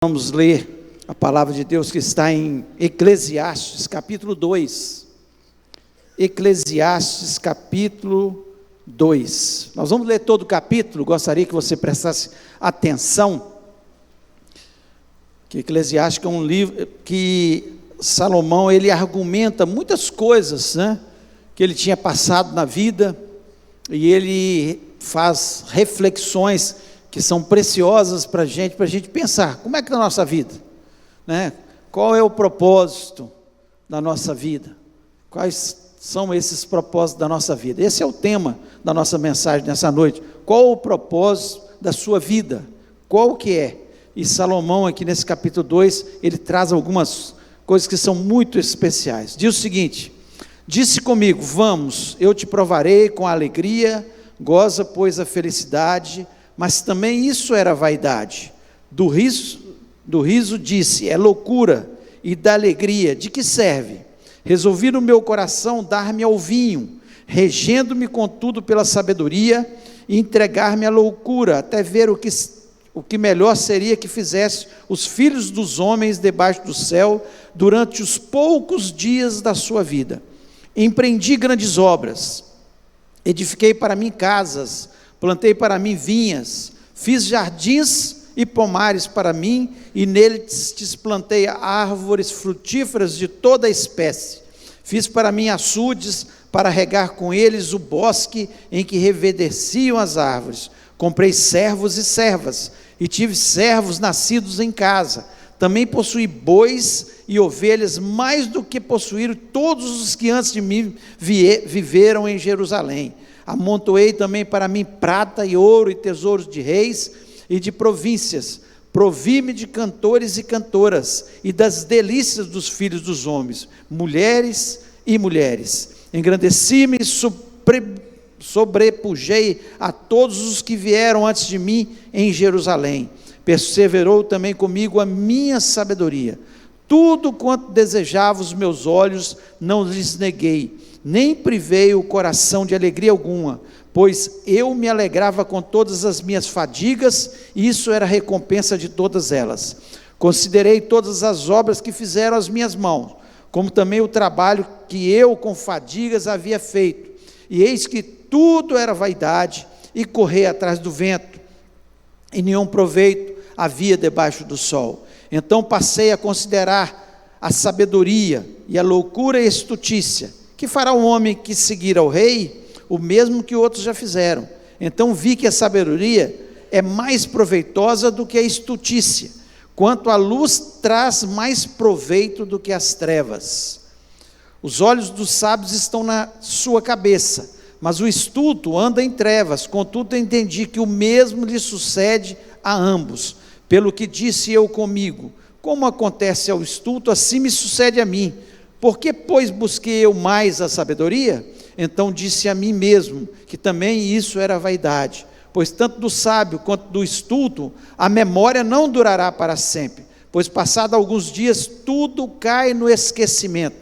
Vamos ler a palavra de Deus que está em Eclesiastes, capítulo 2. Eclesiastes, capítulo 2. Nós vamos ler todo o capítulo, gostaria que você prestasse atenção, que Eclesiastes é um livro que Salomão, ele argumenta muitas coisas, que ele tinha passado na vida, e ele faz reflexões que são preciosas para a gente pensar, como é que é a nossa vida, qual é o propósito da nossa vida, quais são esses propósitos da nossa vida. Esse é o tema da nossa mensagem nessa noite. Qual o propósito da sua vida, qual que é? E Salomão aqui nesse capítulo 2, ele traz algumas coisas que são muito especiais. Diz o seguinte: disse comigo, vamos, eu te provarei com alegria, goza pois a felicidade. Mas também isso era vaidade. Do riso disse, é loucura, e da alegria, de que serve? Resolvi no meu coração dar-me ao vinho, regendo-me contudo pela sabedoria, e entregar-me à loucura, até ver o que melhor seria que fizesse os filhos dos homens debaixo do céu, durante os poucos dias da sua vida. Empreendi grandes obras, edifiquei para mim casas, plantei para mim vinhas, fiz jardins e pomares para mim, e neles plantei árvores frutíferas de toda a espécie. Fiz para mim açudes, para regar com eles o bosque em que reverdeciam as árvores. Comprei servos e servas, e tive servos nascidos em casa. Também possuí bois e ovelhas, mais do que possuíram todos os que antes de mim viveram em Jerusalém. Amontoei também para mim prata e ouro e tesouros de reis e de províncias. Provi-me de cantores e cantoras e das delícias dos filhos dos homens, mulheres e mulheres. Engrandeci-me e sobrepujei a todos os que vieram antes de mim em Jerusalém. Perseverou também comigo a minha sabedoria. Tudo quanto desejava os meus olhos não lhes neguei, nem privei o coração de alegria alguma, pois eu me alegrava com todas as minhas fadigas, e isso era a recompensa de todas elas. Considerei todas as obras que fizeram as minhas mãos, como também o trabalho que eu com fadigas havia feito, e eis que tudo era vaidade, e correr atrás do vento, e nenhum proveito havia debaixo do sol. Então passei a considerar a sabedoria, e a loucura e a estutícia. Que fará o homem que seguir ao rei? O mesmo que outros já fizeram. Então vi que a sabedoria é mais proveitosa do que a estutícia, quanto a luz traz mais proveito do que as trevas. Os olhos dos sábios estão na sua cabeça, mas o estulto anda em trevas. Contudo entendi que o mesmo lhe sucede a ambos. Pelo que disse eu comigo, como acontece ao estulto, assim me sucede a mim. Por que, pois, busquei eu mais a sabedoria? Então disse a mim mesmo, que também isso era vaidade, pois tanto do sábio quanto do estulto, a memória não durará para sempre, pois passado alguns dias, tudo cai no esquecimento.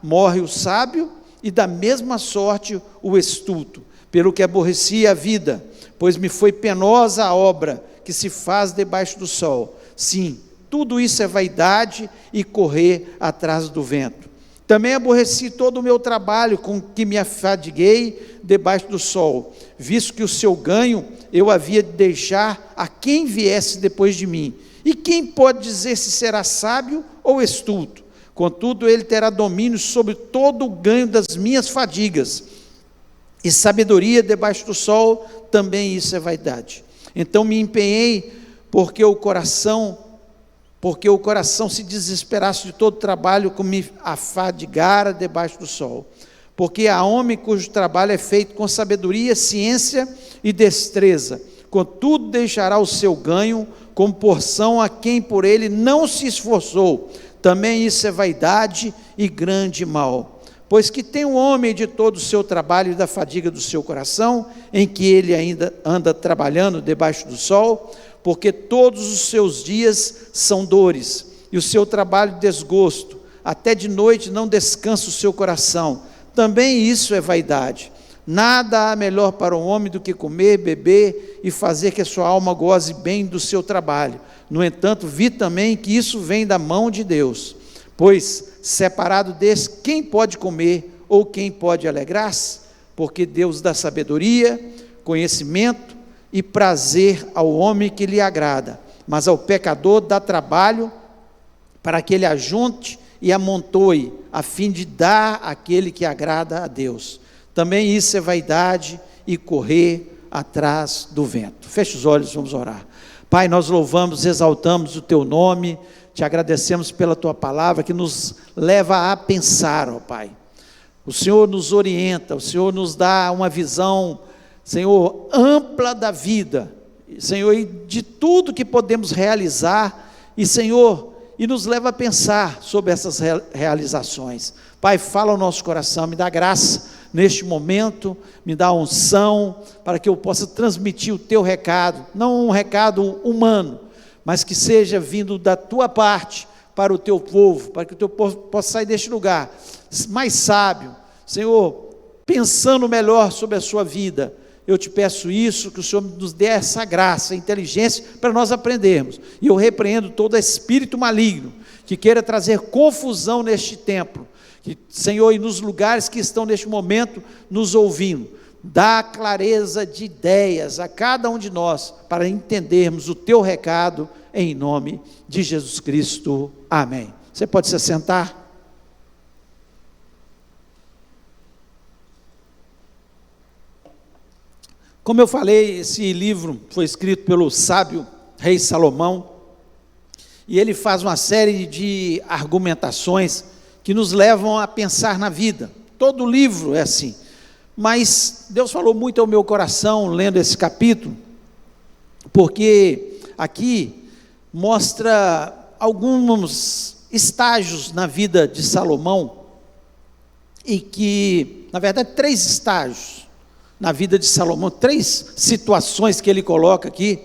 Morre o sábio, e da mesma sorte o estulto, pelo que aborreci a vida, pois me foi penosa a obra que se faz debaixo do sol. Sim, tudo isso é vaidade e correr atrás do vento. Também aborreci todo o meu trabalho com que me afadiguei debaixo do sol, visto que o seu ganho eu havia de deixar a quem viesse depois de mim. E quem pode dizer se será sábio ou estulto? Contudo, ele terá domínio sobre todo o ganho das minhas fadigas. E sabedoria debaixo do sol, também isso é vaidade. Então me empenhei, porque o coração se desesperasse de todo trabalho que me afadigara debaixo do sol. Porque há homem cujo trabalho é feito com sabedoria, ciência e destreza. Contudo deixará o seu ganho como porção a quem por ele não se esforçou. Também isso é vaidade e grande mal. Pois que tem o homem de todo o seu trabalho e da fadiga do seu coração, em que ele ainda anda trabalhando debaixo do sol, porque todos os seus dias são dores, e o seu trabalho desgosto, até de noite não descansa o seu coração. Também isso é vaidade. Nada há melhor para um homem do que comer, beber e fazer que a sua alma goze bem do seu trabalho. No entanto, vi também que isso vem da mão de Deus. Pois, separado desse, quem pode comer ou quem pode alegrar-se? Porque Deus dá sabedoria, conhecimento e prazer ao homem que lhe agrada, mas ao pecador dá trabalho para que ele ajunte e amontoe, a fim de dar àquele que agrada a Deus. Também isso é vaidade e correr atrás do vento. Feche os olhos, vamos orar. Pai, nós louvamos, exaltamos o Teu nome, te agradecemos pela Tua palavra que nos leva a pensar, ó Pai. O Senhor nos orienta, o Senhor nos dá uma visão, Senhor, ampla da vida, Senhor, e de tudo que podemos realizar, e Senhor, e nos leva a pensar sobre essas realizações. Pai, fala ao nosso coração, me dá graça neste momento, me dá unção, para que eu possa transmitir o Teu recado, não um recado humano, mas que seja vindo da Tua parte, para o Teu povo, para que o Teu povo possa sair deste lugar mais sábio, Senhor, pensando melhor sobre a sua vida. Eu te peço isso, que o Senhor nos dê essa graça, inteligência, para nós aprendermos, e eu repreendo todo espírito maligno, que queira trazer confusão neste templo, que, Senhor, e nos lugares que estão neste momento nos ouvindo, dá clareza de ideias a cada um de nós, para entendermos o Teu recado, em nome de Jesus Cristo, amém. Você pode se assentar? Como eu falei, esse livro foi escrito pelo sábio rei Salomão, e ele faz uma série de argumentações que nos levam a pensar na vida. Todo livro é assim, mas Deus falou muito ao meu coração lendo esse capítulo, porque aqui mostra alguns estágios na vida de Salomão, e que, na verdade, 3 estágios na vida de Salomão, 3 situações que ele coloca aqui,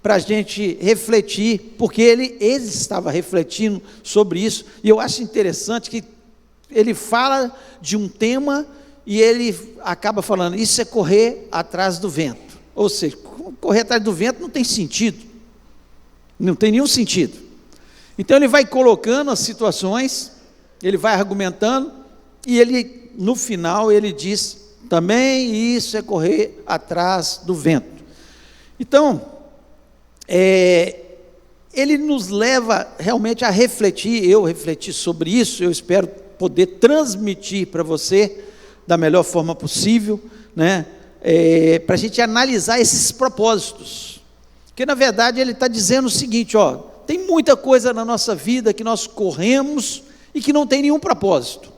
para a gente refletir, porque ele estava refletindo sobre isso, e eu acho interessante que ele fala de um tema, e ele acaba falando, isso é correr atrás do vento, ou seja, correr atrás do vento não tem sentido, não tem nenhum sentido. Então ele vai colocando as situações, ele vai argumentando, e ele, no final, ele diz, também isso é correr atrás do vento. Então, ele nos leva realmente a refletir, eu refleti sobre isso, eu espero poder transmitir para você, da melhor forma possível, né, para a gente analisar esses propósitos, porque na verdade ele está dizendo o seguinte, ó, tem muita coisa na nossa vida que nós corremos, e que não tem nenhum propósito.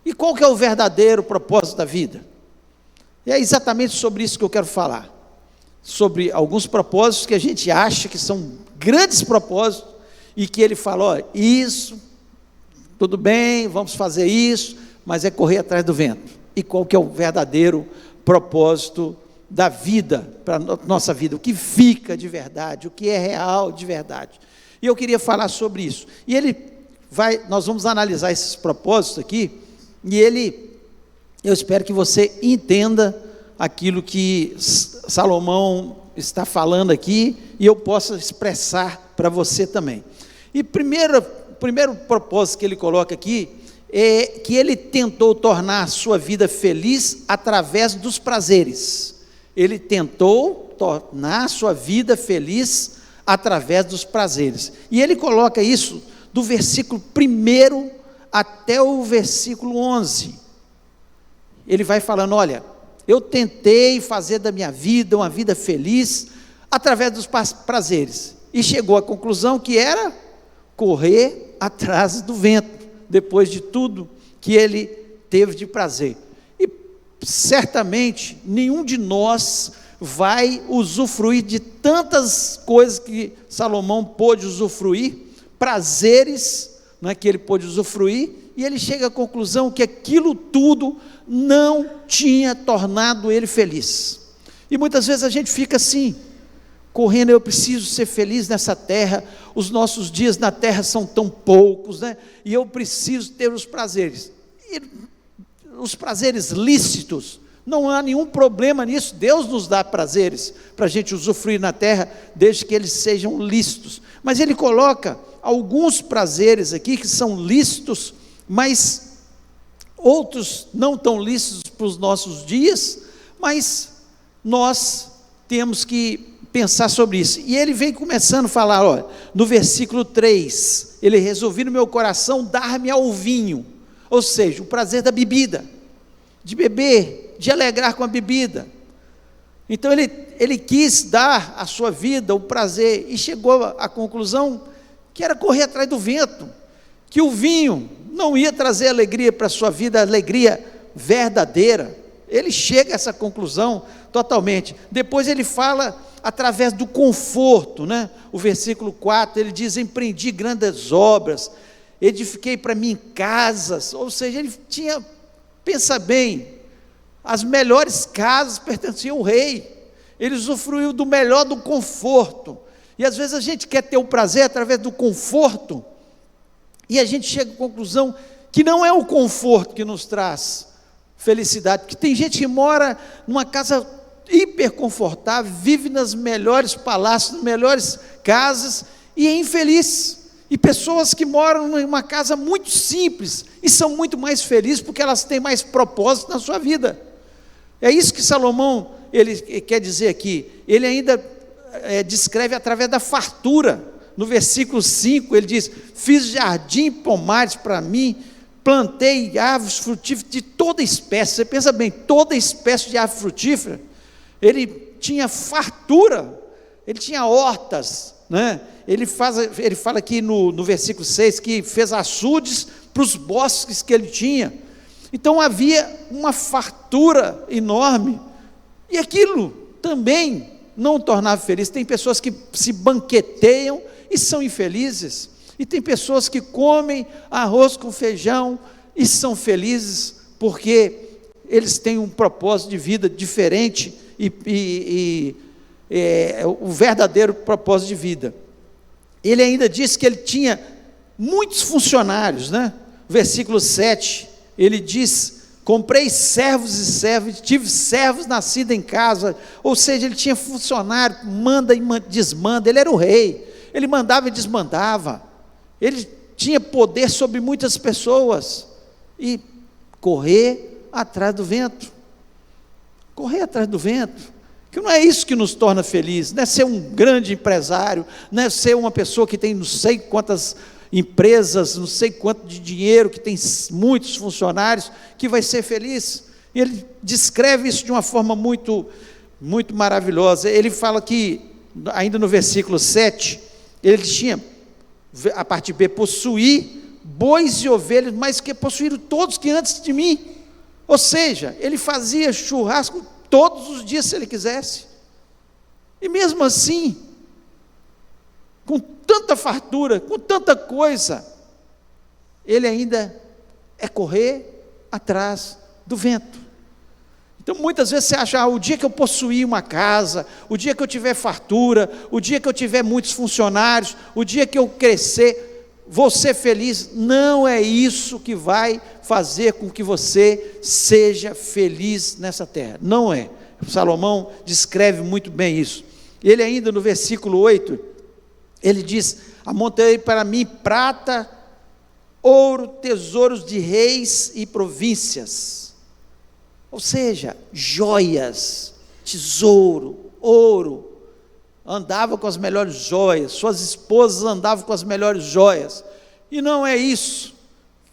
E qual que é o verdadeiro propósito da vida? E é exatamente sobre isso que eu quero falar, sobre alguns propósitos que a gente acha que são grandes propósitos, e que ele fala, ó, isso, tudo bem, vamos fazer isso, mas é correr atrás do vento. E qual que é o verdadeiro propósito da vida, para a nossa vida, o que fica de verdade, o que é real de verdade. E eu queria falar sobre isso, e nós vamos analisar esses propósitos aqui, e eu espero que você entenda aquilo que Salomão está falando aqui, e eu possa expressar para você também. E o primeiro propósito que ele coloca aqui, é que ele tentou tornar a sua vida feliz através dos prazeres. Ele tentou tornar a sua vida feliz através dos prazeres. E ele coloca isso do versículo 1 até o versículo 11. Ele vai falando, olha, eu tentei fazer da minha vida uma vida feliz através dos prazeres. E chegou à conclusão que era correr atrás do vento, depois de tudo que ele teve de prazer. E certamente nenhum de nós vai usufruir de tantas coisas que Salomão pôde usufruir, prazeres, né, que ele pôde usufruir, e ele chega à conclusão que aquilo tudo não tinha tornado ele feliz. E muitas vezes a gente fica assim, correndo, eu preciso ser feliz nessa terra, os nossos dias na terra são tão poucos, né? E eu preciso ter os prazeres. E os prazeres lícitos, não há nenhum problema nisso. Deus nos dá prazeres para a gente usufruir na terra, desde que eles sejam lícitos. Mas Ele coloca alguns prazeres aqui que são lícitos, mas outros não tão lícitos para os nossos dias, mas nós temos que pensar sobre isso. E ele vem começando a falar, olha, no versículo 3, ele resolveu no meu coração dar-me ao vinho, ou seja, o prazer da bebida, de beber, de alegrar com a bebida. Então ele quis dar à sua vida o prazer, e chegou à conclusão que era correr atrás do vento, que o vinho não ia trazer alegria para a sua vida, alegria verdadeira. Ele chega a essa conclusão totalmente. Depois ele fala através do conforto, né? O versículo 4, ele diz, empreendi grandes obras, edifiquei para mim casas, ou seja, ele tinha, pensa bem, as melhores casas pertenciam ao rei, ele usufruiu do melhor do conforto, e às vezes a gente quer ter o prazer através do conforto, e a gente chega à conclusão que não é o conforto que nos traz felicidade, porque tem gente que mora numa casa hiper confortável, vive nas melhores palácios, nas melhores casas, e é infeliz, e pessoas que moram em uma casa muito simples, e são muito mais felizes, porque elas têm mais propósito na sua vida. É isso que Salomão, ele quer dizer aqui. Ele ainda descreve através da fartura. No versículo 5, ele diz, fiz jardim e pomares para mim, plantei árvores frutíferas de toda espécie. Você pensa bem, toda espécie de árvore frutífera. Ele tinha fartura, ele tinha hortas, né? Ele fala aqui no versículo 6, que fez açudes para os bosques que ele tinha. Então havia uma fartura enorme, e aquilo também não o tornava feliz. Tem pessoas que se banqueteiam e são infelizes, e tem pessoas que comem arroz com feijão e são felizes, porque eles têm um propósito de vida diferente, o verdadeiro propósito de vida. Ele ainda disse que ele tinha muitos funcionários, né? Versículo 7, ele diz, comprei servos e servas, tive servos nascidos em casa, ou seja, ele tinha funcionário, manda e desmanda, ele era o rei, ele mandava e desmandava, ele tinha poder sobre muitas pessoas, e correr atrás do vento, que não é isso que nos torna felizes, não é ser um grande empresário, não é ser uma pessoa que tem não sei quantas empresas, não sei quanto de dinheiro, que tem muitos funcionários, que vai ser feliz. E ele descreve isso de uma forma muito, muito maravilhosa. Ele fala que, ainda no versículo 7, ele tinha, a parte B, possuir bois e ovelhas, mas que possuíram todos que antes de mim, ou seja, ele fazia churrasco todos os dias se ele quisesse, e mesmo assim, com tanta fartura, com tanta coisa, ele ainda é correr atrás do vento. Então muitas vezes você acha, o dia que eu possuir uma casa, o dia que eu tiver fartura, o dia que eu tiver muitos funcionários, o dia que eu crescer, vou ser feliz. Não é isso que vai fazer com que você seja feliz nessa terra, não é. Salomão descreve muito bem isso. Ele ainda no versículo 8, ele diz, amontei para mim prata, ouro, tesouros de reis e províncias, ou seja, joias, tesouro, ouro, andava com as melhores joias, suas esposas andavam com as melhores joias, e não é isso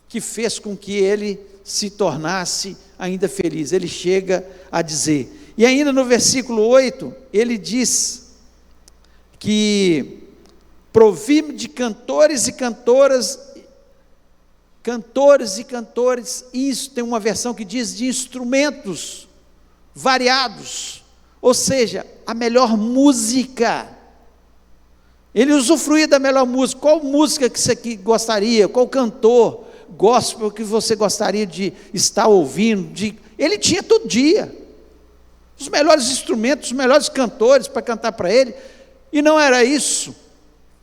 que fez com que ele se tornasse ainda feliz. Ele chega a dizer, e ainda no versículo 8, ele diz que provi-me de cantores e cantoras, isso tem uma versão que diz de instrumentos variados, ou seja, a melhor música. Ele usufruía da melhor música. Qual música que você gostaria? Qual cantor gospel que você gostaria de estar ouvindo? Ele tinha todo dia os melhores instrumentos, os melhores cantores para cantar para ele, e não era isso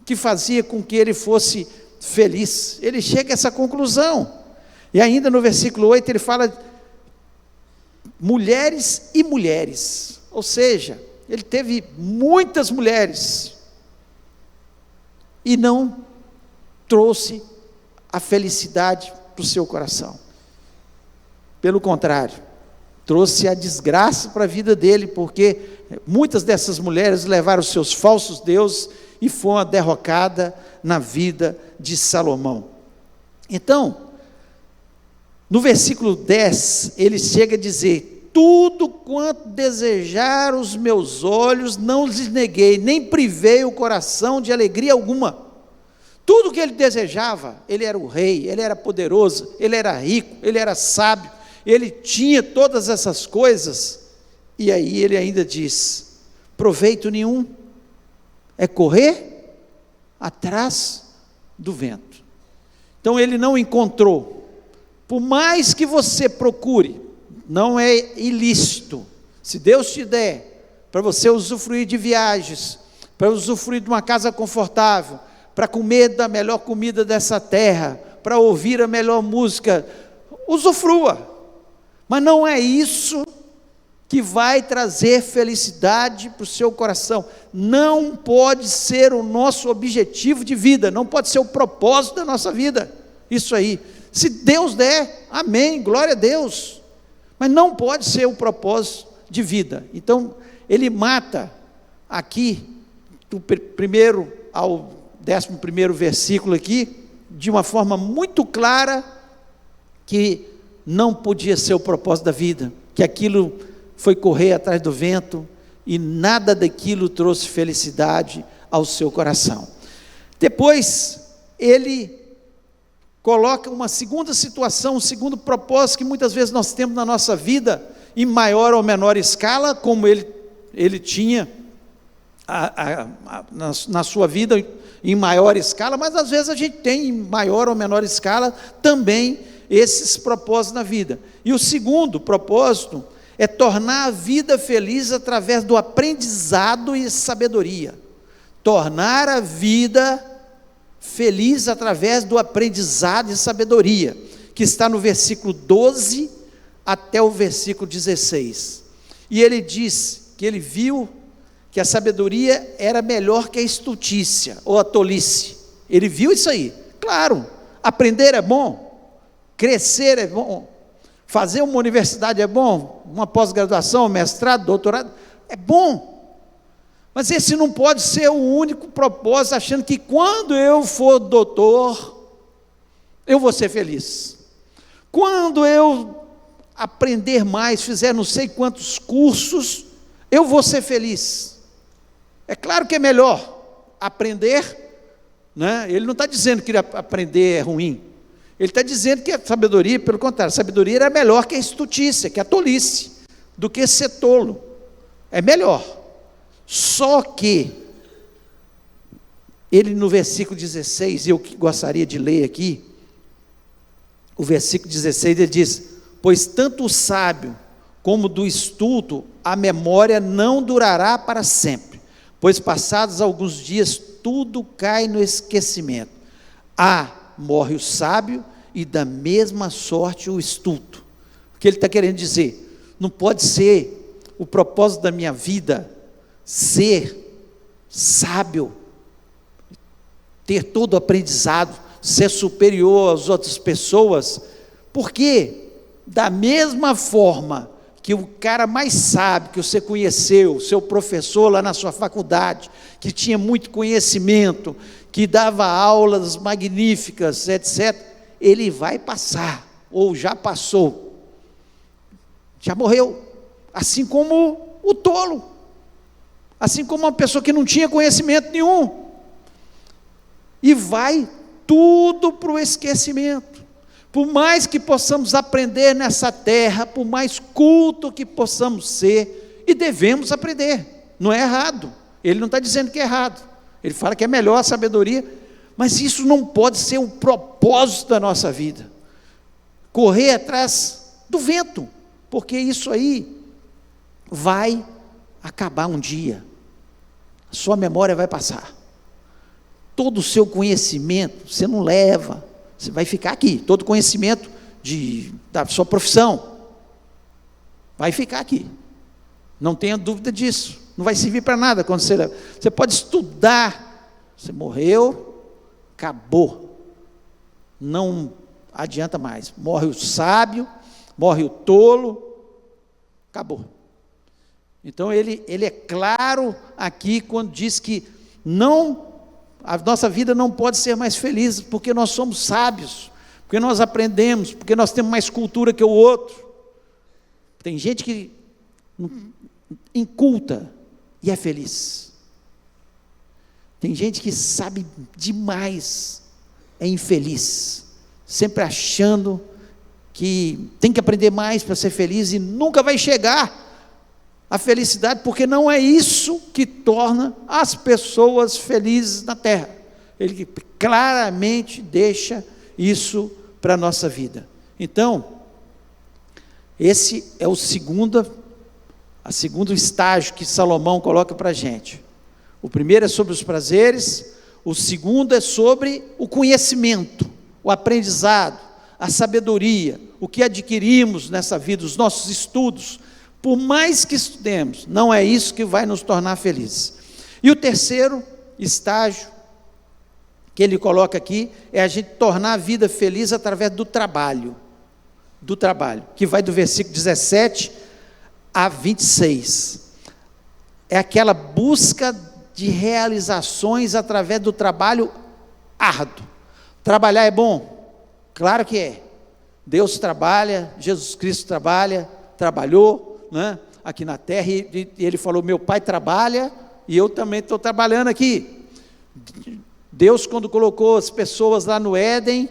que fazia com que ele fosse feliz. Ele chega a essa conclusão, e ainda no versículo 8 ele fala mulheres e mulheres, ou seja, ele teve muitas mulheres, e não trouxe a felicidade para o seu coração. Pelo contrário, trouxe a desgraça para a vida dele, porque muitas dessas mulheres levaram os seus falsos deuses e foi uma derrocada na vida de Salomão. Então, no versículo 10, ele chega a dizer: tudo quanto desejar os meus olhos, não lhes neguei, nem privei o coração de alegria alguma. Tudo que ele desejava, ele era o rei, ele era poderoso, ele era rico, ele era sábio, ele tinha todas essas coisas, e aí ele ainda diz: proveito nenhum, é correr atrás do vento. Então ele não encontrou, por mais que você procure, não é ilícito, se Deus te der, para você usufruir de viagens, para usufruir de uma casa confortável, para comer da melhor comida dessa terra, para ouvir a melhor música, usufrua, mas não é isso que vai trazer felicidade para o seu coração. Não pode ser o nosso objetivo de vida, não pode ser o propósito da nossa vida, isso aí. Se Deus der, amém, glória a Deus, mas não pode ser o propósito de vida. Então, ele mata aqui, do primeiro ao 11º versículo aqui, de uma forma muito clara, que não podia ser o propósito da vida, que aquilo foi correr atrás do vento, e nada daquilo trouxe felicidade ao seu coração. Depois, ele coloca uma segunda situação, um segundo propósito que muitas vezes nós temos na nossa vida, em maior ou menor escala, como ele tinha na sua vida em maior escala, mas às vezes a gente tem em maior ou menor escala também esses propósitos na vida. E o segundo propósito é tornar a vida feliz através do aprendizado e sabedoria. Tornar a vida feliz através do aprendizado e sabedoria, que está no versículo 12 até o versículo 16. E ele diz que ele viu que a sabedoria era melhor que a estultícia ou a tolice. Ele viu isso aí. Claro, aprender é bom, crescer é bom, fazer uma universidade é bom, uma pós-graduação, mestrado, doutorado, é bom. Mas esse não pode ser o único propósito, achando que quando eu for doutor, eu vou ser feliz. Quando eu aprender mais, fizer não sei quantos cursos, eu vou ser feliz. É claro que é melhor aprender, né? Ele não está dizendo que aprender é ruim, ele está dizendo que a sabedoria, pelo contrário, a sabedoria era melhor que a estultícia, que a tolice, do que ser tolo, é melhor. Só que, ele no versículo 16, eu gostaria de ler aqui, o versículo 16, ele diz: pois tanto o sábio como do estulto, a memória não durará para sempre, pois passados alguns dias, tudo cai no esquecimento. Morre o sábio, e da mesma sorte o estulto. O que ele está querendo dizer? Não pode ser o propósito da minha vida ser sábio, ter todo o aprendizado, ser superior às outras pessoas, porque da mesma forma que o cara mais sábio que você conheceu, seu professor lá na sua faculdade, que tinha muito conhecimento, que dava aulas magníficas, etc., ele vai passar, ou já passou, já morreu, assim como o tolo, assim como uma pessoa que não tinha conhecimento nenhum, e vai tudo para o esquecimento. Por mais que possamos aprender nessa terra, por mais culto que possamos ser, e devemos aprender, não é errado, ele não está dizendo que é errado, ele fala que é melhor a sabedoria, mas isso não pode ser o propósito da nossa vida, correr atrás do vento, porque isso aí vai acabar um dia, a sua memória vai passar, todo o seu conhecimento, você não leva, você vai ficar aqui, todo conhecimento da sua profissão, vai ficar aqui, não tenha dúvida disso, não vai servir para nada quando você pode estudar, você morreu, acabou, não adianta mais, morre o sábio, morre o tolo, acabou. Então ele é claro aqui quando diz que a nossa vida não pode ser mais feliz, porque nós somos sábios, porque nós aprendemos, porque nós temos mais cultura que o outro. Tem gente que inculta e é feliz. Tem gente que sabe demais, é infeliz, sempre achando que tem que aprender mais para ser feliz e nunca vai chegar a felicidade, porque não é isso que torna as pessoas felizes na terra. Ele claramente deixa isso para a nossa vida. Então, esse é o segundo estágio que Salomão coloca para a gente. O primeiro é sobre os prazeres, o segundo é sobre o conhecimento, o aprendizado, a sabedoria, o que adquirimos nessa vida, os nossos estudos. Por mais que estudemos, não é isso que vai nos tornar felizes. E o terceiro estágio que ele coloca aqui é a gente tornar a vida feliz através do trabalho, que vai do versículo 17 a 26. É aquela busca de realizações através do trabalho árduo. Trabalhar é bom? Claro que é. Deus trabalha, Jesus Cristo trabalhou, né, aqui na terra, e ele falou, meu pai trabalha, e eu também estou trabalhando aqui. Deus, quando colocou as pessoas lá no Éden,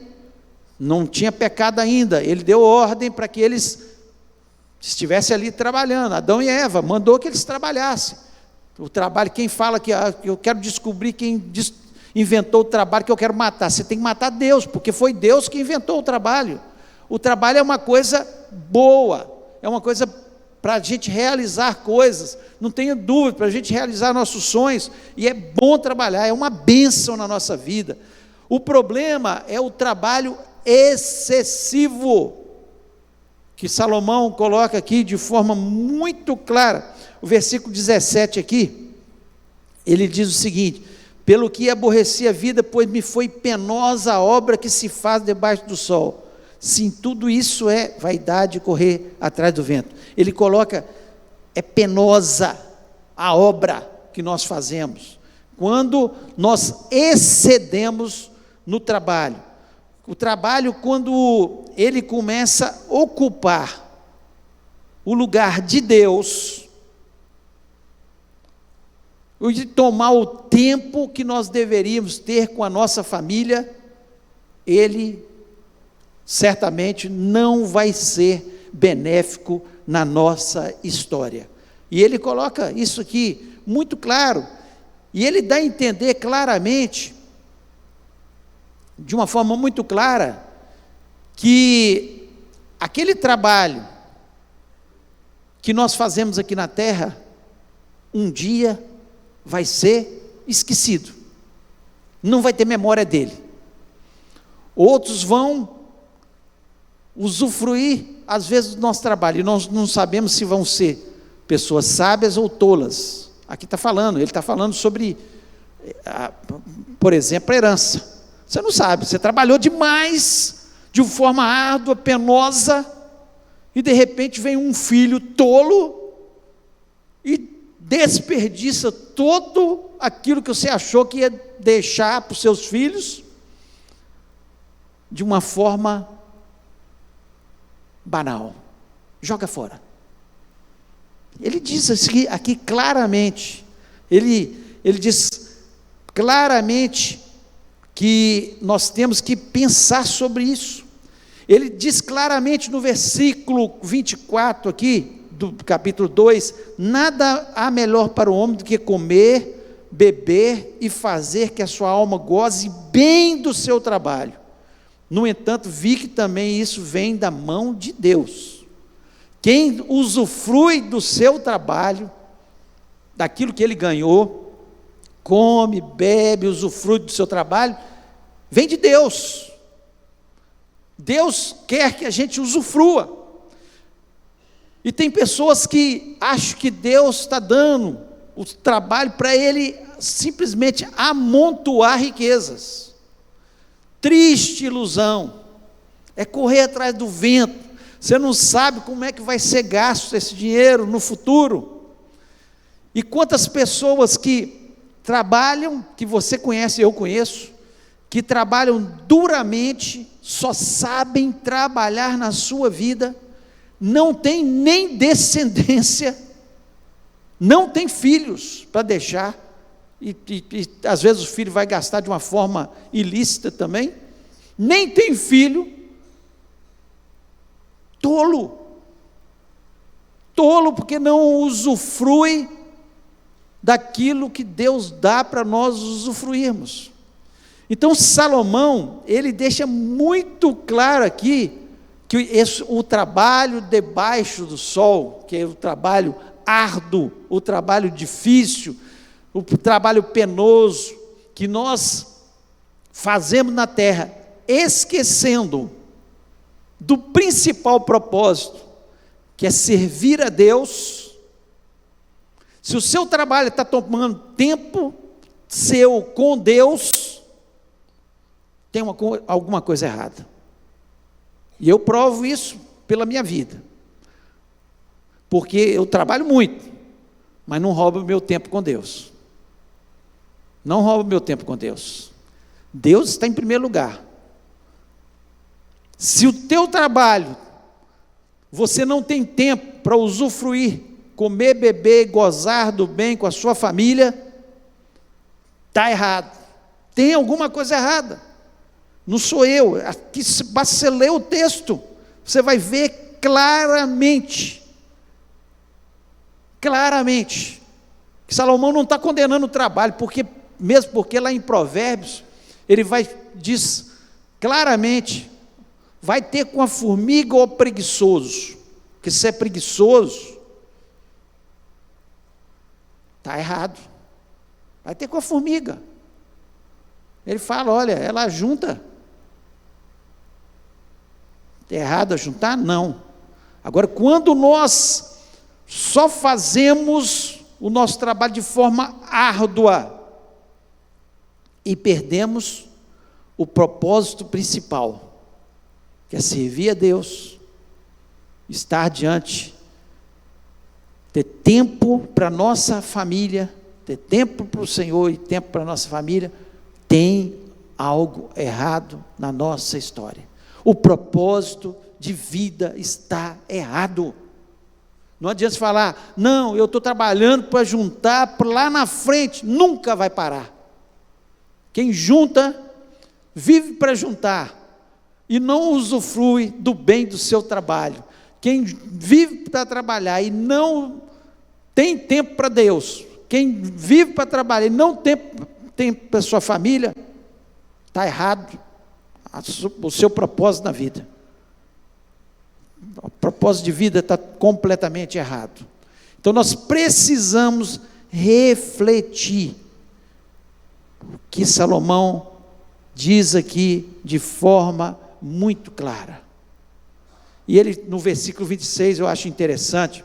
não tinha pecado ainda, ele deu ordem para que eles estivessem ali trabalhando, Adão e Eva, mandou que eles trabalhassem. O trabalho, quem fala que eu quero descobrir quem inventou o trabalho que eu quero matar, você tem que matar Deus, porque foi Deus que inventou o trabalho. O trabalho é uma coisa boa, é uma coisa para a gente realizar coisas, não tenha dúvida, para a gente realizar nossos sonhos, e é bom trabalhar, é uma bênção na nossa vida. O problema é o trabalho excessivo, que Salomão coloca aqui de forma muito clara. O versículo 17 aqui, ele diz o seguinte: pelo que aborreci a vida, pois me foi penosa a obra que se faz debaixo do sol. Sim, tudo isso é vaidade, correr atrás do vento. Ele coloca, é penosa a obra que nós fazemos, quando nós excedemos no trabalho. O trabalho, quando ele começa a ocupar o lugar de Deus, ou de tomar o tempo que nós deveríamos ter com a nossa família, ele certamente não vai ser benéfico na nossa história. E ele coloca isso aqui muito claro, e ele dá a entender claramente, de uma forma muito clara, que aquele trabalho que nós fazemos aqui na terra, um dia vai ser esquecido, não vai ter memória dele. Outros vão usufruir, às vezes, do nosso trabalho, e nós não sabemos se vão ser pessoas sábias ou tolas. Aqui está falando, ele está falando sobre, por exemplo, a herança. Você não sabe, você trabalhou demais, de uma forma árdua, penosa, e de repente vem um filho tolo, e desperdiça todo aquilo que você achou que ia deixar para os seus filhos, de uma forma banal, joga fora. Ele diz aqui claramente, ele diz claramente que nós temos que pensar sobre isso. Ele diz claramente no versículo 24 aqui, do capítulo 2, nada há melhor para o homem do que comer, beber e fazer que a sua alma goze bem do seu trabalho. No entanto, vi que também isso vem da mão de Deus. Quem usufrui do seu trabalho, daquilo que ele ganhou, come, bebe, usufrui do seu trabalho, vem de Deus. Deus quer que a gente usufrua. E tem pessoas que acham que Deus está dando o trabalho para ele simplesmente amontoar riquezas. Triste ilusão, é correr atrás do vento. Você não sabe como é que vai ser gasto esse dinheiro no futuro. E quantas pessoas que trabalham, que você conhece, eu conheço, que trabalham duramente, só sabem trabalhar na sua vida, não tem nem descendência, não tem filhos para deixar, e às vezes o filho vai gastar de uma forma ilícita também, nem tem filho. Tolo, porque não usufrui daquilo que Deus dá para nós usufruirmos. Então Salomão, ele deixa muito claro aqui, que o trabalho debaixo do sol, que é o trabalho árduo, o trabalho difícil, o trabalho penoso, que nós fazemos na terra, esquecendo do principal propósito, que é servir a Deus. Se o seu trabalho está tomando tempo seu com Deus, tem alguma coisa errada. E eu provo isso pela minha vida, porque eu trabalho muito, mas não roubo o meu tempo com Deus. Não roubo o meu tempo com Deus. Deus está em primeiro lugar. Se o teu trabalho, você não tem tempo para usufruir, comer, beber, gozar do bem com a sua família, está errado. Tem alguma coisa errada. Não sou eu. Aqui, basta você ler o texto, você vai ver claramente, que Salomão não está condenando o trabalho, mesmo porque lá em Provérbios, ele diz claramente, vai ter com a formiga ou preguiçoso, porque se é preguiçoso, está errado, vai ter com a formiga. Ele fala, olha, ela junta, é errado a juntar? Não. Agora, quando nós só fazemos o nosso trabalho de forma árdua, e perdemos o propósito principal, que é servir a Deus, estar diante, ter tempo para a nossa família, ter tempo para o Senhor e tempo para a nossa família, tem algo errado na nossa história. O propósito de vida está errado. Não adianta falar, não, eu estou trabalhando para juntar lá na frente, nunca vai parar. Quem junta, vive para juntar, e não usufrui do bem do seu trabalho. Quem vive para trabalhar e não tem tempo para Deus, quem vive para trabalhar e não tem tempo para sua família, está errado o seu propósito na vida. O propósito de vida está completamente errado. Então nós precisamos refletir o que Salomão diz aqui de forma muito clara. E ele, no versículo 26, eu acho interessante,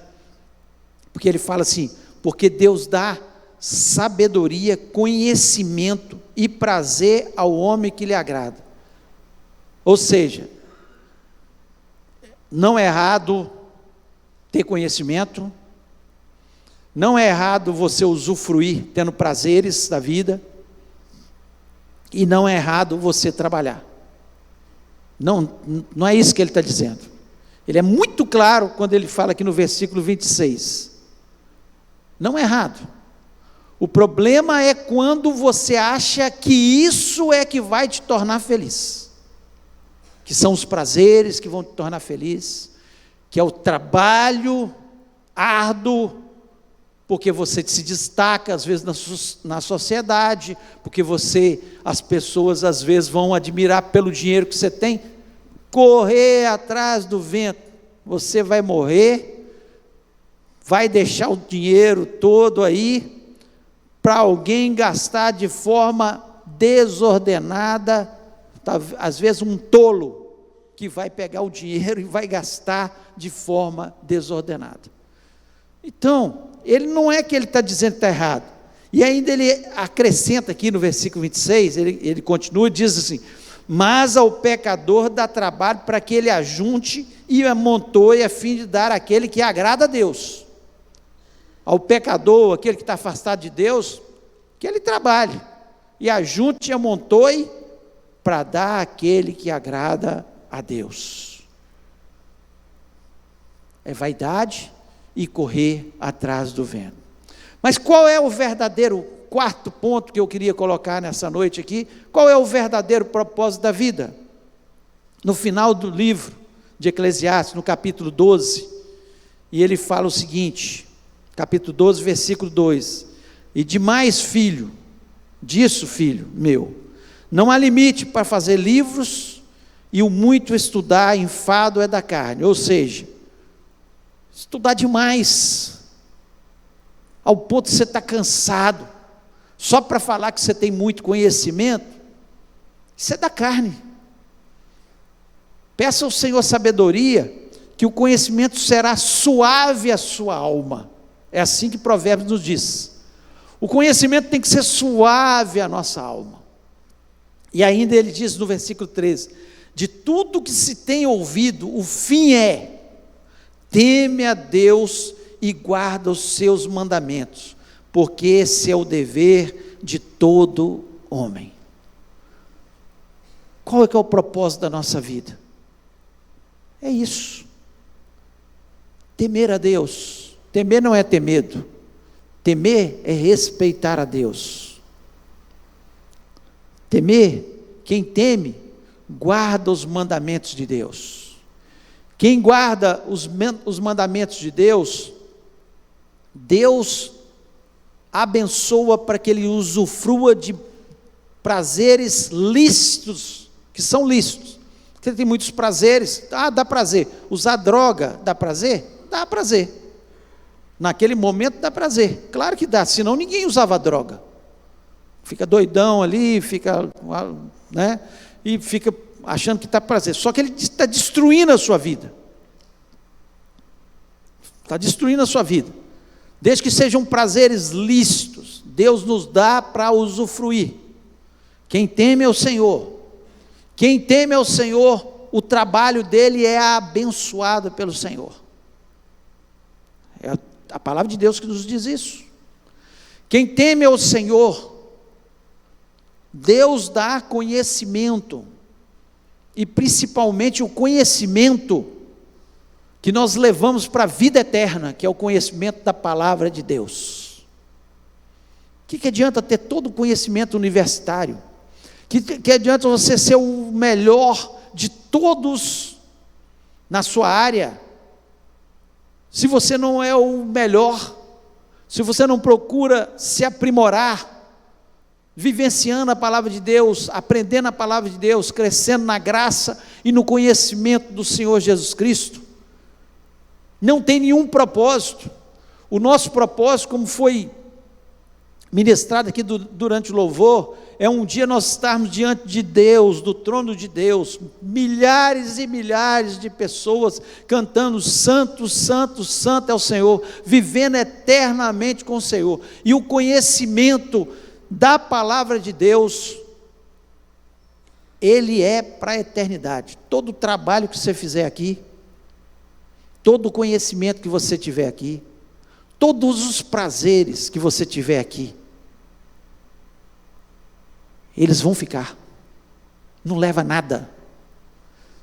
porque ele fala assim, porque Deus dá sabedoria, conhecimento e prazer ao homem que lhe agrada. Ou seja, não é errado ter conhecimento, não é errado você usufruir tendo prazeres da vida, e não é errado você trabalhar. Não é isso que ele está dizendo. Ele é muito claro quando ele fala aqui no versículo 26. Não é errado. O problema é quando você acha que isso é que vai te tornar feliz, que são os prazeres que vão te tornar feliz, que é o trabalho árduo, porque você se destaca às vezes na sociedade, porque as pessoas às vezes vão admirar pelo dinheiro que você tem. Correr atrás do vento, você vai morrer, vai deixar o dinheiro todo aí para alguém gastar de forma desordenada, às vezes um tolo que vai pegar o dinheiro e vai gastar de forma desordenada. Então, ele não é que ele está dizendo que está errado, e ainda ele acrescenta aqui no versículo 26, ele continua e diz assim: mas ao pecador dá trabalho para que ele ajunte e amontoe a fim de dar àquele que agrada a Deus. Ao pecador, aquele que está afastado de Deus, que ele trabalhe, e ajunte e amontoe para dar àquele que agrada a Deus. É vaidade e correr atrás do vento. Mas qual é o verdadeiro quarto ponto que eu queria colocar nessa noite aqui? Qual é o verdadeiro propósito da vida? No final do livro de Eclesiastes, no capítulo 12, e ele fala o seguinte, capítulo 12, versículo 2: e demais, filho, disso, filho meu, não há limite para fazer livros, e o muito estudar enfado é da carne. Ou seja, estudar demais, ao ponto de você estar cansado, só para falar que você tem muito conhecimento, isso é da carne. Peça ao Senhor sabedoria, que o conhecimento será suave à sua alma. É assim que Provérbios nos diz. O conhecimento tem que ser suave à nossa alma. E ainda ele diz no versículo 13: de tudo que se tem ouvido, o fim é: teme a Deus e guarda os seus mandamentos, porque esse é o dever de todo homem. Qual é que é o propósito da nossa vida? É isso: temer a Deus. Temer não é ter medo, temer é respeitar a Deus. Temer, quem teme, guarda os mandamentos de Deus. Quem guarda os mandamentos de Deus, Deus abençoa para que ele usufrua de prazeres lícitos, que são lícitos. Porque tem muitos prazeres, dá prazer. Usar droga dá prazer? Dá prazer. Naquele momento dá prazer, claro que dá, senão ninguém usava droga. Fica doidão ali, fica, né, e fica achando que está prazer. Só que ele está destruindo a sua vida. Está destruindo a sua vida. Desde que sejam prazeres lícitos, Deus nos dá para usufruir. Quem teme ao Senhor, quem teme ao Senhor, o trabalho dele é abençoado pelo Senhor. É a palavra de Deus que nos diz isso. Quem teme ao Senhor, Deus dá conhecimento, e principalmente o conhecimento que nós levamos para a vida eterna, que é o conhecimento da palavra de Deus. O que adianta ter todo o conhecimento universitário? Que adianta você ser o melhor de todos na sua área, se você não é o melhor, se você não procura se aprimorar, vivenciando a palavra de Deus, aprendendo a palavra de Deus, crescendo na graça e no conhecimento do Senhor Jesus Cristo, não tem nenhum propósito. O nosso propósito, como foi ministrado aqui durante o louvor, é um dia nós estarmos diante de Deus, do trono de Deus, milhares e milhares de pessoas cantando santo, santo, santo é o Senhor, vivendo eternamente com o Senhor, e o conhecimento da palavra de Deus, ele é para a eternidade. Todo o trabalho que você fizer aqui, todo o conhecimento que você tiver aqui, todos os prazeres que você tiver aqui, eles vão ficar, não leva nada.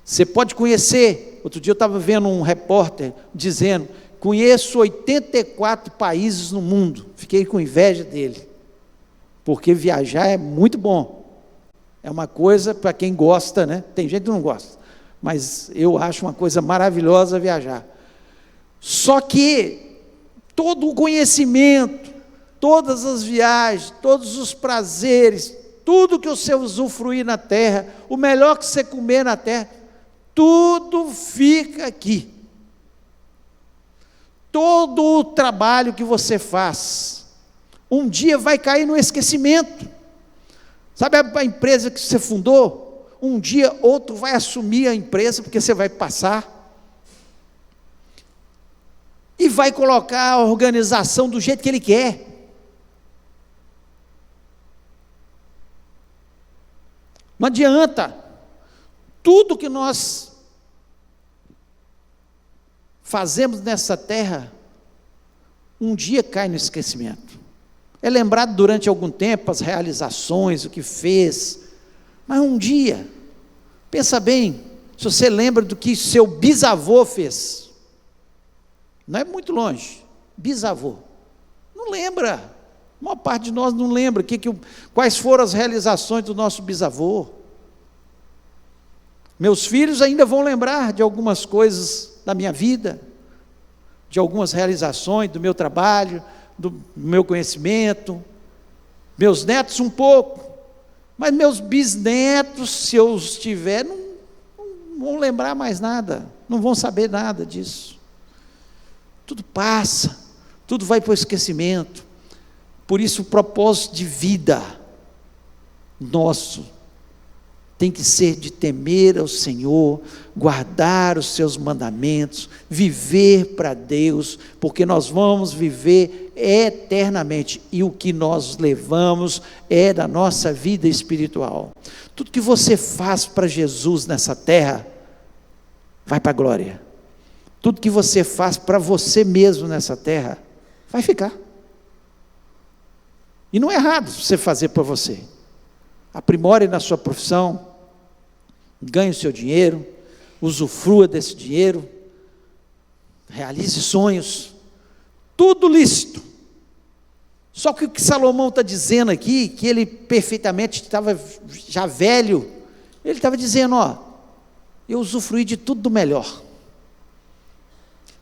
Você pode conhecer, outro dia eu estava vendo um repórter dizendo, conheço 84 países no mundo, fiquei com inveja dele, porque viajar é muito bom, é uma coisa para quem gosta, né? Tem gente que não gosta, mas eu acho uma coisa maravilhosa viajar. Só que todo o conhecimento, todas as viagens, todos os prazeres, tudo que você usufruir na terra, o melhor que você comer na terra, tudo fica aqui. Todo o trabalho que você faz, um dia vai cair no esquecimento. Sabe a empresa que você fundou? um dia outro vai assumir a empresa, porque você vai passar, e vai colocar a organização do jeito que ele quer. Não adianta. Tudo que nós fazemos nessa terra, um dia cai no esquecimento. É lembrado durante algum tempo as realizações, o que fez, mas um dia, pensa bem, se você lembra do que seu bisavô fez, não é muito longe, bisavô, não lembra, a maior parte de nós não lembra quais foram as realizações do nosso bisavô. Meus filhos ainda vão lembrar de algumas coisas da minha vida, de algumas realizações do meu trabalho, do meu conhecimento, meus netos um pouco, mas meus bisnetos, se eu os tiver, não vão lembrar mais nada, não vão saber nada disso. Tudo passa, tudo vai para o esquecimento. Por isso o propósito de vida nosso tem que ser de temer ao Senhor, guardar os seus mandamentos, viver para Deus, porque nós vamos viver eternamente, e o que nós levamos é da nossa vida espiritual. Tudo que você faz para Jesus nessa terra, vai para a glória. Tudo que você faz para você mesmo nessa terra, vai ficar. E não é errado você fazer para você. Aprimore na sua profissão, ganhe o seu dinheiro, usufrua desse dinheiro, realize sonhos, tudo lícito. Só que o que Salomão está dizendo aqui, que ele perfeitamente estava já velho, ele estava dizendo, eu usufruí de tudo do melhor,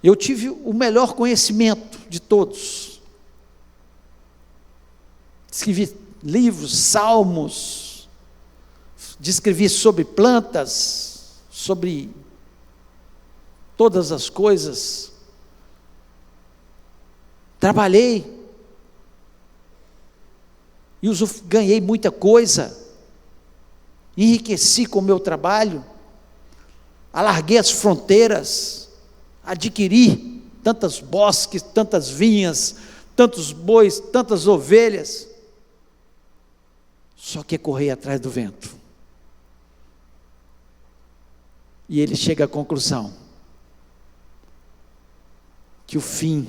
eu tive o melhor conhecimento de todos, escrevi livros, salmos, descrevi sobre plantas, sobre todas as coisas, trabalhei, e ganhei muita coisa, enriqueci com o meu trabalho, alarguei as fronteiras, adquiri tantos bosques, tantas vinhas, tantos bois, tantas ovelhas, só que é correr atrás do vento. E ele chega à conclusão que o fim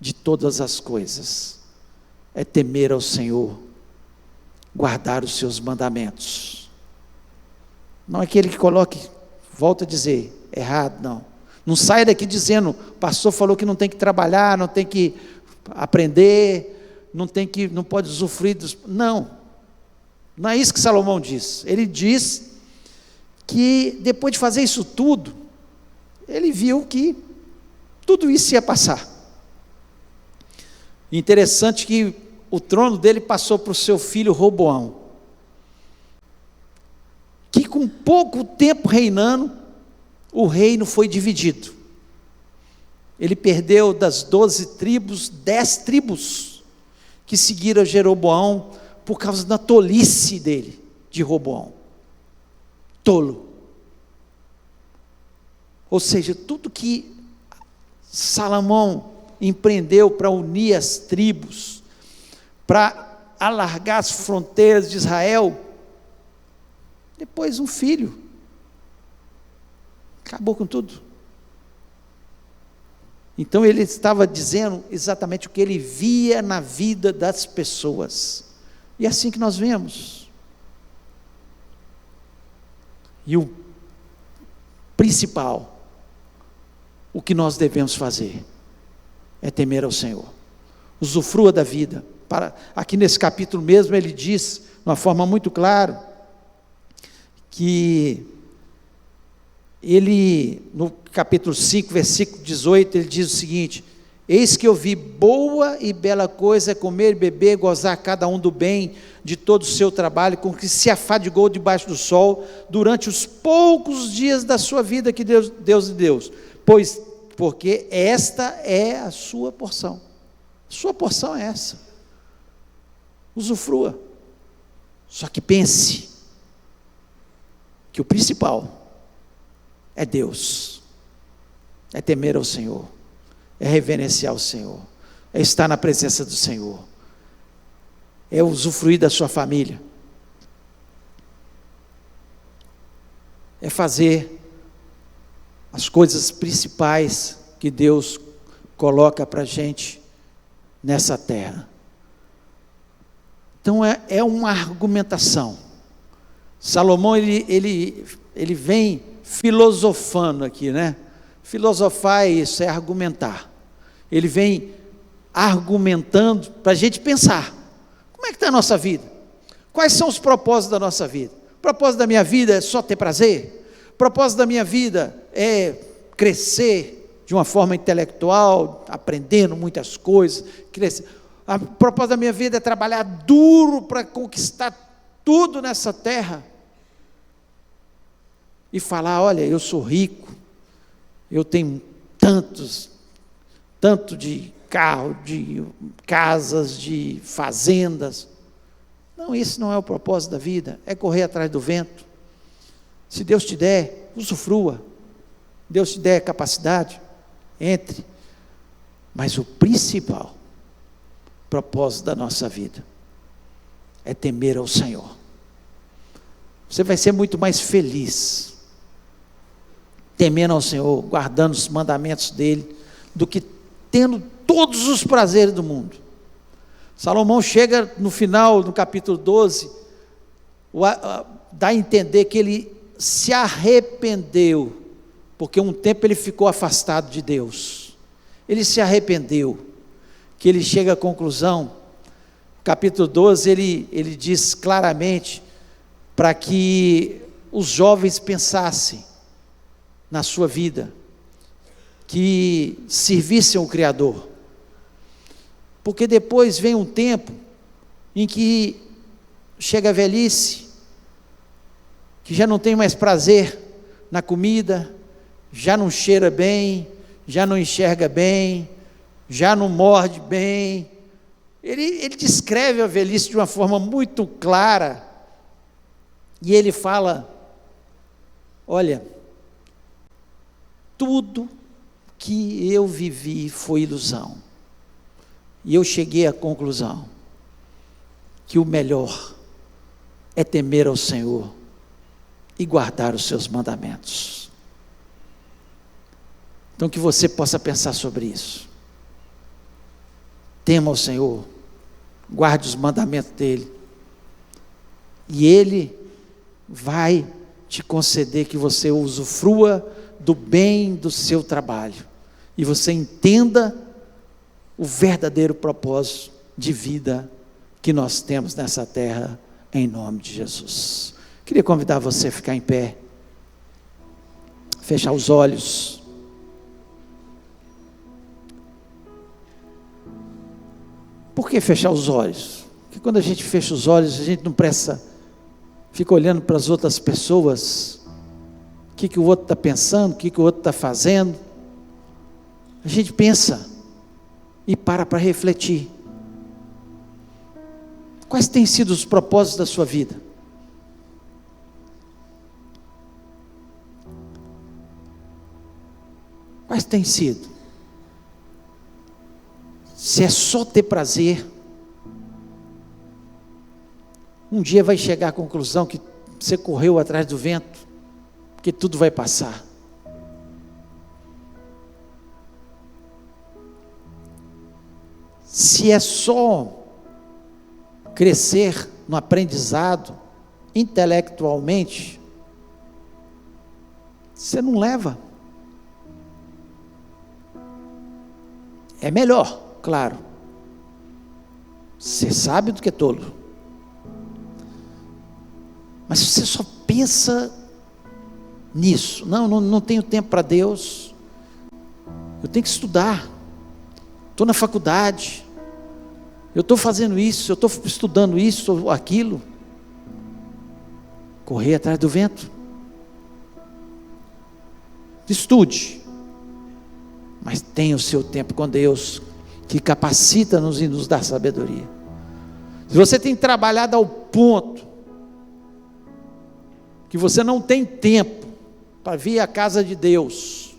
de todas as coisas é temer ao Senhor, guardar os seus mandamentos. Não é aquele que coloque, volta a dizer, errado, não. Não saia daqui dizendo, o pastor falou que não tem que trabalhar, não tem que aprender, não pode usufruir dos... Não é isso que Salomão diz. Ele diz que depois de fazer isso tudo, ele viu que tudo isso ia passar. Interessante que o trono dele passou para o seu filho Roboão, que com pouco tempo reinando, o reino foi dividido. Ele perdeu das 12 tribos, 10 tribos, que seguiram Jeroboão, por causa da tolice dele, de Roboão. Tolo. Ou seja, tudo que Salomão empreendeu para unir as tribos, para alargar as fronteiras de Israel, depois um filho, acabou com tudo. Então ele estava dizendo exatamente o que ele via na vida das pessoas, e é assim que nós vemos. E o principal, o que nós devemos fazer, é temer ao Senhor. Usufrua da vida. Aqui nesse capítulo mesmo ele diz, de uma forma muito clara, que ele, no capítulo 5, versículo 18, ele diz o seguinte: eis que eu vi boa e bela coisa é comer e beber, gozar cada um do bem de todo o seu trabalho, com que se afadigou debaixo do sol, durante os poucos dias da sua vida que Deus deu, porque esta é a sua porção. A sua porção é essa. Usufrua. Só que pense, que o principal é Deus, é temer ao Senhor, é reverenciar o Senhor, é estar na presença do Senhor, é usufruir da sua família, é fazer as coisas principais que Deus coloca para a gente nessa terra. Então é uma argumentação. Salomão ele vem filosofando aqui, né? Filosofar é isso, é argumentar. Ele vem argumentando para a gente pensar. Como é que está a nossa vida? Quais são os propósitos da nossa vida? O propósito da minha vida é só ter prazer? O propósito da minha vida é crescer de uma forma intelectual, aprendendo muitas coisas, crescer. O propósito da minha vida é trabalhar duro para conquistar tudo nessa terra e falar, olha, eu sou rico, eu tenho tanto de carro, de casas, de fazendas. Não, esse não é o propósito da vida, é correr atrás do vento. Se Deus te der, usufrua. Deus te der capacidade, entre. Mas o principal propósito da nossa vida é temer ao Senhor. Você vai ser muito mais feliz temendo ao Senhor, guardando os mandamentos dele, do que tendo todos os prazeres do mundo. Salomão chega no final, no capítulo 12, dá a entender que ele se arrependeu, porque um tempo ele ficou afastado de Deus. Ele se arrependeu, que ele chega à conclusão, capítulo 12, ele diz claramente, para que os jovens pensassem na sua vida, que servissem o Criador, porque depois vem um tempo, em que chega a velhice, que já não tem mais prazer na comida, já não cheira bem, já não enxerga bem, já não morde bem. Ele descreve a velhice de uma forma muito clara, e ele fala, olha, tudo que eu vivi foi ilusão, e eu cheguei à conclusão, que o melhor é temer ao Senhor, e guardar os seus mandamentos. Então que você possa pensar sobre isso, tema ao Senhor, guarde os mandamentos dEle, e Ele vai te conceder que você usufrua do bem do seu trabalho, e você entenda o verdadeiro propósito de vida que nós temos nessa terra, em nome de Jesus. Queria convidar você a ficar em pé, fechar os olhos. Por que fechar os olhos? Porque quando a gente fecha os olhos, a gente não fica olhando para as outras pessoas, o que o outro está pensando, o que o outro está fazendo. A gente pensa e para refletir. Quais têm sido os propósitos da sua vida? Quais têm sido? Se é só ter prazer, um dia vai chegar à conclusão que você correu atrás do vento, porque tudo vai passar. Se é só crescer no aprendizado, intelectualmente, você não leva. É melhor, claro, ser sábio do que tolo, mas se você só pensa nisso, não tenho tempo para Deus, eu tenho que estudar, estou na faculdade, eu estou fazendo isso, eu estou estudando isso ou aquilo, correr atrás do vento. Estude, mas tenha o seu tempo com Deus, que capacita-nos e nos dá sabedoria. Se você tem trabalhado ao ponto que você não tem tempo para vir à casa de Deus,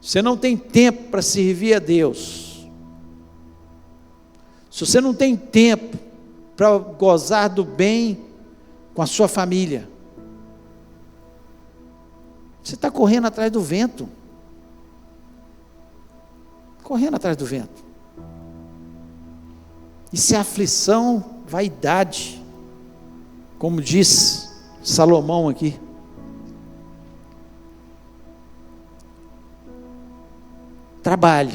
você não tem tempo para servir a Deus, se você não tem tempo para gozar do bem com a sua família, você está correndo atrás do vento, correndo atrás do vento. Isso é aflição, vaidade, como diz Salomão aqui. Trabalhe,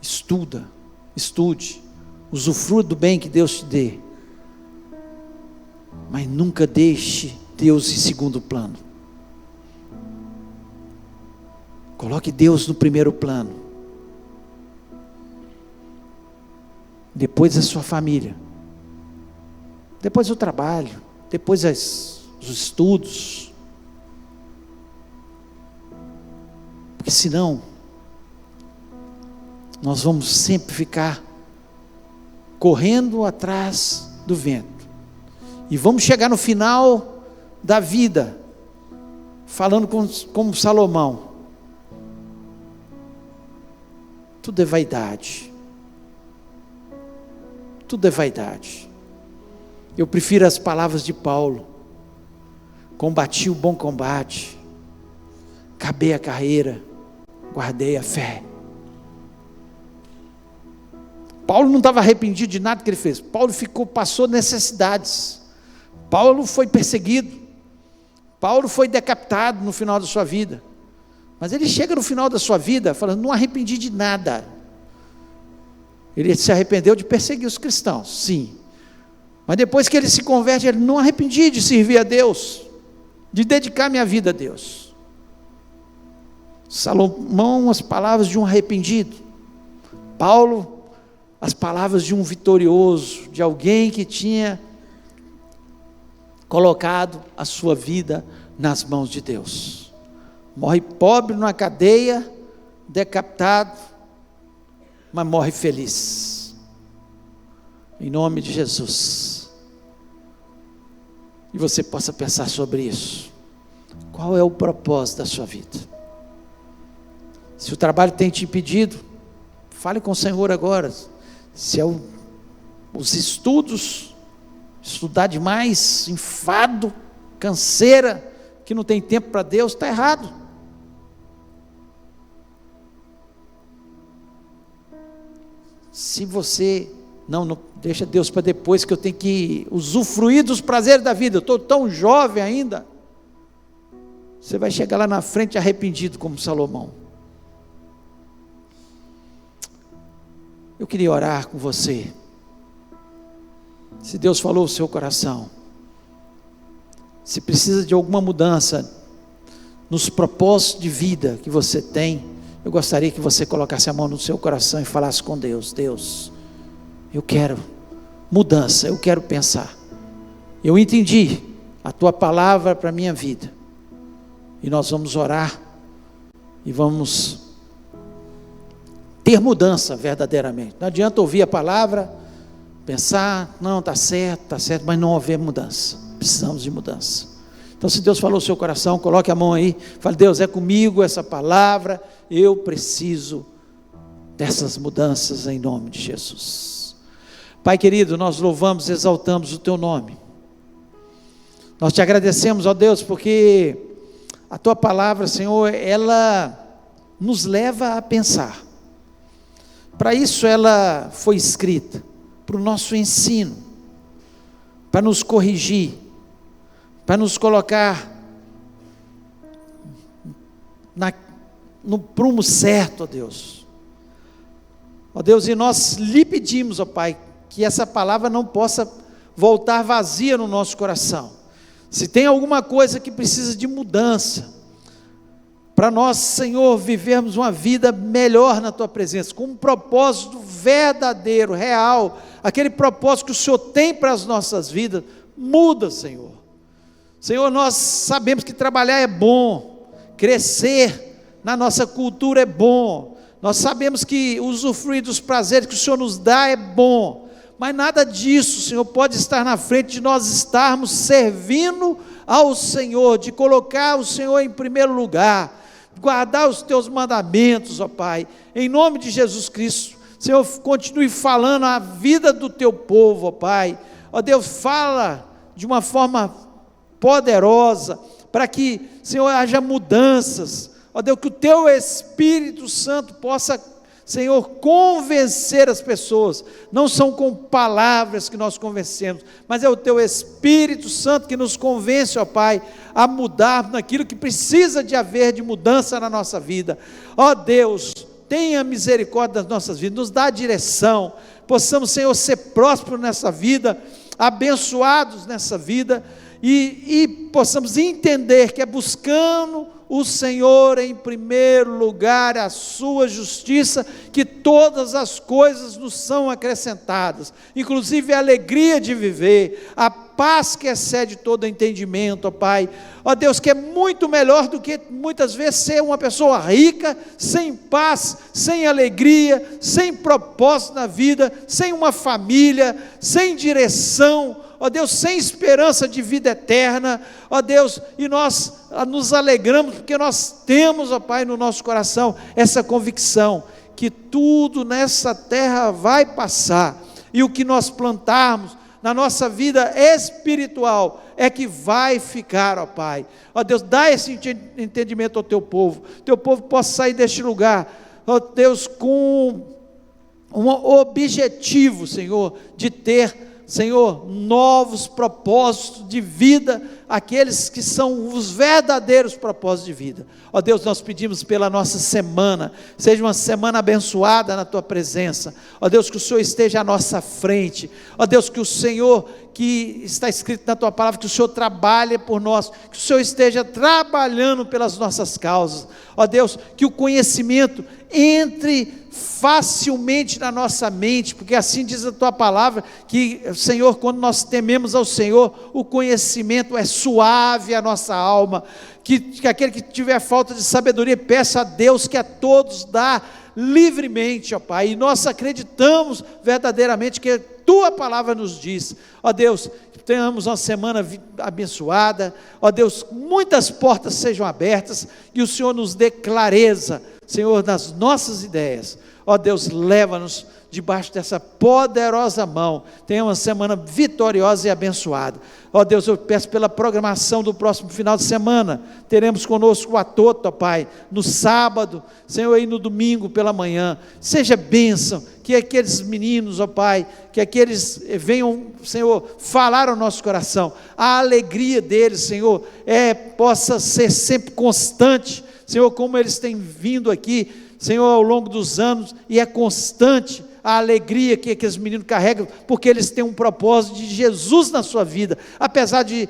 estude, usufrua do bem que Deus te dê, mas nunca deixe Deus em segundo plano. Coloque Deus no primeiro plano, depois a sua família, depois o trabalho, depois os estudos, porque senão nós vamos sempre ficar correndo atrás do vento, e vamos chegar no final da vida falando como Salomão: tudo é vaidade, tudo é vaidade. Eu prefiro as palavras de Paulo: combati o bom combate, acabei a carreira, guardei a fé. Paulo não estava arrependido de nada que ele fez. Paulo passou necessidades. Paulo foi perseguido. Paulo foi decapitado no final da sua vida. Mas ele chega no final da sua vida falando: não arrependi de nada. Ele se arrependeu de perseguir os cristãos, sim. Mas depois que ele se converte, ele: não arrependi de servir a Deus, de dedicar minha vida a Deus. Salomão, as palavras de um arrependido. Paulo, as palavras de um vitorioso, de alguém que tinha colocado a sua vida nas mãos de Deus. Morre pobre numa cadeia, decapitado, mas morre feliz, em nome de Jesus. E você possa pensar sobre isso. Qual é o propósito da sua vida? Se o trabalho tem te impedido, fale com o Senhor agora. Se é os estudos, estudar demais, enfado, canseira, que não tem tempo para Deus, está errado. Se você não deixa Deus para depois, que eu tenho que usufruir dos prazeres da vida, eu estou tão jovem ainda, você vai chegar lá na frente arrependido como Salomão. Eu queria orar com você. Se Deus falou o seu coração, se precisa de alguma mudança nos propósitos de vida que você tem, eu gostaria que você colocasse a mão no seu coração e falasse com Deus: Deus, eu quero mudança, eu quero pensar. Eu entendi a tua palavra para a minha vida, e nós vamos orar e vamos ter mudança verdadeiramente. Não adianta ouvir a palavra, pensar: não, está certo, mas não haver mudança. Precisamos de mudança. Então, se Deus falou no seu coração, coloque a mão aí, fale: Deus, é comigo essa palavra, eu preciso dessas mudanças em nome de Jesus. Pai querido, nós louvamos, exaltamos o teu nome. Nós te agradecemos, ó Deus, porque a tua palavra, Senhor, ela nos leva a pensar. Para isso ela foi escrita, para o nosso ensino, para nos corrigir, para nos colocar no prumo certo, ó Deus. Ó Deus, e nós lhe pedimos, ó Pai, que essa palavra não possa voltar vazia no nosso coração. Se tem alguma coisa que precisa de mudança, para nós, Senhor, vivermos uma vida melhor na Tua presença, com um propósito verdadeiro, real, aquele propósito que o Senhor tem para as nossas vidas, muda, Senhor. Senhor, nós sabemos que trabalhar é bom, crescer na nossa cultura é bom, nós sabemos que usufruir dos prazeres que o Senhor nos dá é bom, mas nada disso, Senhor, pode estar na frente de nós estarmos servindo ao Senhor, de colocar o Senhor em primeiro lugar, guardar os teus mandamentos, ó Pai, em nome de Jesus Cristo. Senhor, continue falando a vida do teu povo, ó Pai, ó Deus, fala de uma forma poderosa, para que, Senhor, haja mudanças, ó Deus, que o teu Espírito Santo possa, Senhor, convencer as pessoas. Não são com palavras que nós convencemos, mas é o teu Espírito Santo que nos convence, ó Pai, a mudar naquilo que precisa de haver de mudança na nossa vida. Ó Deus, tenha misericórdia das nossas vidas, nos dá direção, possamos, Senhor, ser prósperos nessa vida, abençoados nessa vida, e possamos entender que é buscando o Senhor em primeiro lugar, a sua justiça, que todas as coisas nos são acrescentadas, inclusive a alegria de viver, a paz que excede todo entendimento, ó Pai, ó Deus, que é muito melhor do que muitas vezes ser uma pessoa rica, sem paz, sem alegria, sem propósito na vida, sem uma família, sem direção, ó Deus, sem esperança de vida eterna, ó Deus, e nós nos alegramos, porque nós temos, ó Pai, no nosso coração, essa convicção, que tudo nessa terra vai passar, e o que nós plantarmos na nossa vida espiritual, é que vai ficar, ó Pai, ó Deus, dá esse entendimento ao teu povo possa sair deste lugar, ó Deus, com um objetivo, Senhor, de ter, Senhor, novos propósitos de vida, aqueles que são os verdadeiros propósitos de vida. Ó Deus, nós pedimos pela nossa semana, seja uma semana abençoada na tua presença. Ó Deus, que o Senhor esteja à nossa frente. Ó Deus, que o Senhor, que está escrito na tua palavra, que o Senhor trabalhe por nós, que o Senhor esteja trabalhando pelas nossas causas. Ó Deus, que o conhecimento entre facilmente na nossa mente, porque assim diz a tua palavra, que, Senhor, quando nós tememos ao Senhor, o conhecimento é suave a nossa alma, que aquele que tiver falta de sabedoria, peça a Deus, que a todos dá livremente, ó Pai, e nós acreditamos verdadeiramente que a tua palavra nos diz, ó Deus, que tenhamos uma semana abençoada, ó Deus, muitas portas sejam abertas, e o Senhor nos dê clareza, Senhor, nas nossas ideias. Ó Deus, leva-nos debaixo dessa poderosa mão, tenha uma semana vitoriosa e abençoada. Ó Deus, eu peço pela programação do próximo final de semana, teremos conosco o Atoto, ó Pai, no sábado, Senhor, e no domingo pela manhã, seja bênção, que aqueles meninos, ó Pai, que aqueles venham, Senhor, falar ao nosso coração, a alegria deles, Senhor, possa ser sempre constante, Senhor, como eles têm vindo aqui, Senhor, ao longo dos anos, e é constante a alegria que aqueles meninos carregam, porque eles têm um propósito de Jesus na sua vida, apesar de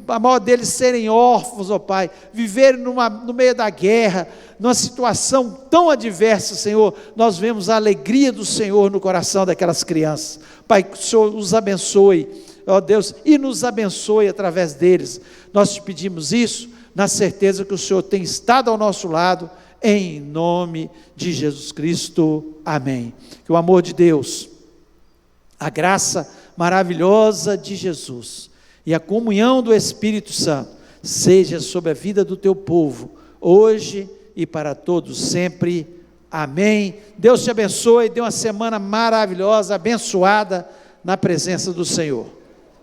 a maior deles serem órfãos, ó Pai, viverem no meio da guerra, numa situação tão adversa, Senhor, nós vemos a alegria do Senhor no coração daquelas crianças. Pai, que o Senhor os abençoe, ó Deus, e nos abençoe através deles. Nós te pedimos isso, na certeza que o Senhor tem estado ao nosso lado, em nome de Jesus Cristo, amém. Que o amor de Deus, a graça maravilhosa de Jesus e a comunhão do Espírito Santo seja sobre a vida do teu povo, hoje e para todos sempre, amém. Deus te abençoe, dê uma semana maravilhosa, abençoada na presença do Senhor.